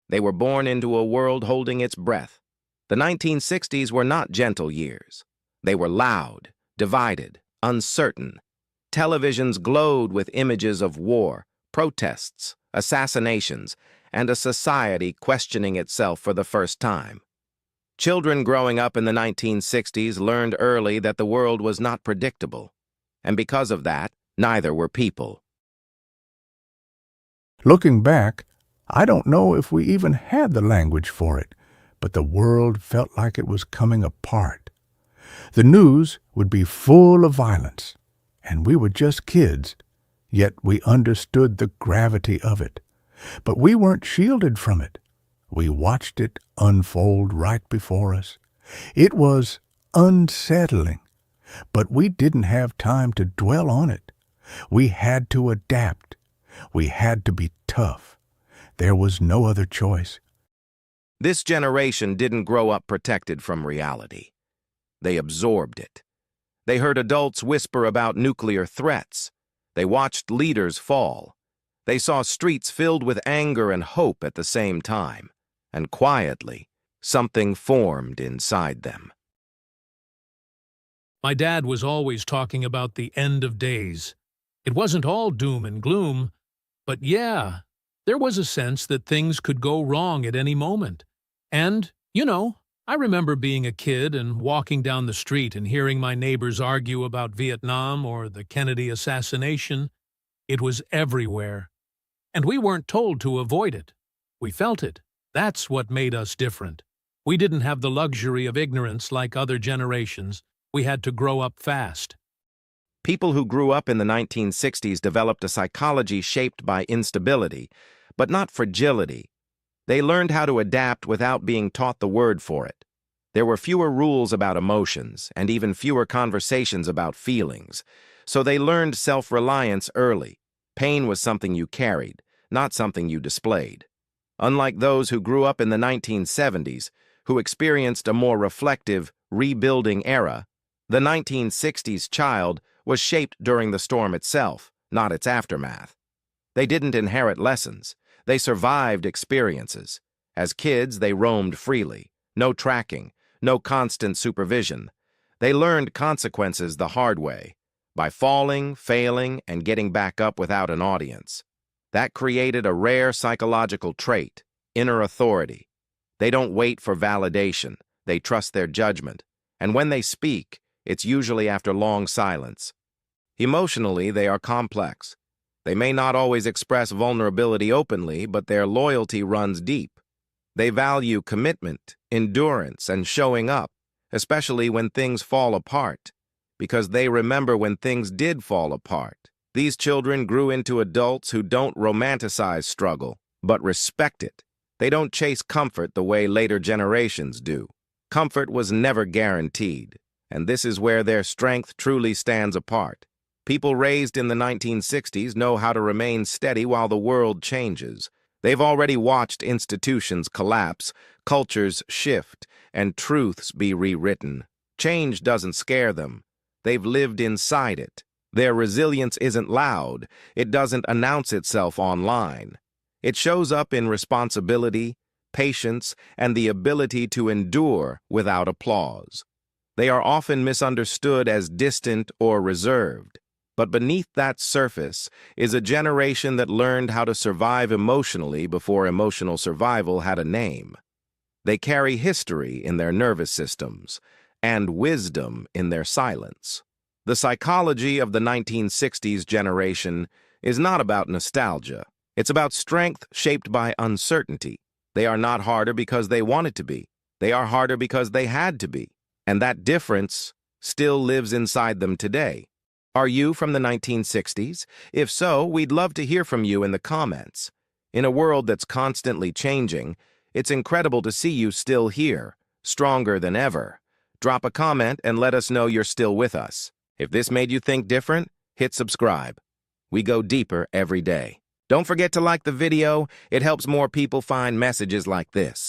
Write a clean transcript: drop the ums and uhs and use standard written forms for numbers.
They were born into a world holding its breath. The 1960s were not gentle years. They were loud, divided, uncertain. Televisions glowed with images of war, protests, assassinations, and a society questioning itself for the first time. Children growing up in the 1960s learned early that the world was not predictable, and because of that, neither were people. Looking back, I don't know if we even had the language for it, but the world felt like it was coming apart. The news would be full of violence, and we were just kids, yet we understood the gravity of it. But we weren't shielded from it. We watched it unfold right before us. It was unsettling, but we didn't have time to dwell on it. We had to adapt. We had to be tough. There was no other choice. This generation didn't grow up protected from reality. They absorbed it. They heard adults whisper about nuclear threats. They watched leaders fall. They saw streets filled with anger and hope at the same time. And quietly, something formed inside them. My dad was always talking about the end of days. It wasn't all doom and gloom, but yeah, there was a sense that things could go wrong at any moment. And, I remember being a kid and walking down the street and hearing my neighbors argue about Vietnam or the Kennedy assassination. It was everywhere. And we weren't told to avoid it. We felt it. That's what made us different. We didn't have the luxury of ignorance like other generations. We had to grow up fast. People who grew up in the 1960s developed a psychology shaped by instability, but not fragility. They learned how to adapt without being taught the word for it. There were fewer rules about emotions and even fewer conversations about feelings, so they learned self-reliance early. Pain was something you carried, not something you displayed. Unlike those who grew up in the 1970s, who experienced a more reflective, rebuilding era, the 1960s child was shaped during the storm itself, not its aftermath. They didn't inherit lessons. They survived experiences. As kids, they roamed freely. No tracking, no constant supervision. They learned consequences the hard way, by falling, failing, and getting back up without an audience. That created a rare psychological trait, inner authority. They don't wait for validation. They trust their judgment. And when they speak, it's usually after long silence. Emotionally, they are complex. They may not always express vulnerability openly, but their loyalty runs deep. They value commitment, endurance, and showing up, especially when things fall apart, because they remember when things did fall apart. These children grew into adults who don't romanticize struggle, but respect it. They don't chase comfort the way later generations do. Comfort was never guaranteed, and this is where their strength truly stands apart. People raised in the 1960s know how to remain steady while the world changes. They've already watched institutions collapse, cultures shift, and truths be rewritten. Change doesn't scare them. They've lived inside it. Their resilience isn't loud. It doesn't announce itself online. It shows up in responsibility, patience, and the ability to endure without applause. They are often misunderstood as distant or reserved. But beneath that surface is a generation that learned how to survive emotionally before emotional survival had a name. They carry history in their nervous systems and wisdom in their silence. The psychology of the 1960s generation is not about nostalgia. It's about strength shaped by uncertainty. They are not harder because they wanted to be. They are harder because they had to be. And that difference still lives inside them today. Are you from the 1960s? If so, we'd love to hear from you in the comments. In a world that's constantly changing, it's incredible to see you still here, stronger than ever. Drop a comment and let us know you're still with us. If this made you think different, hit subscribe. We go deeper every day. Don't forget to like the video. It helps more people find messages like this.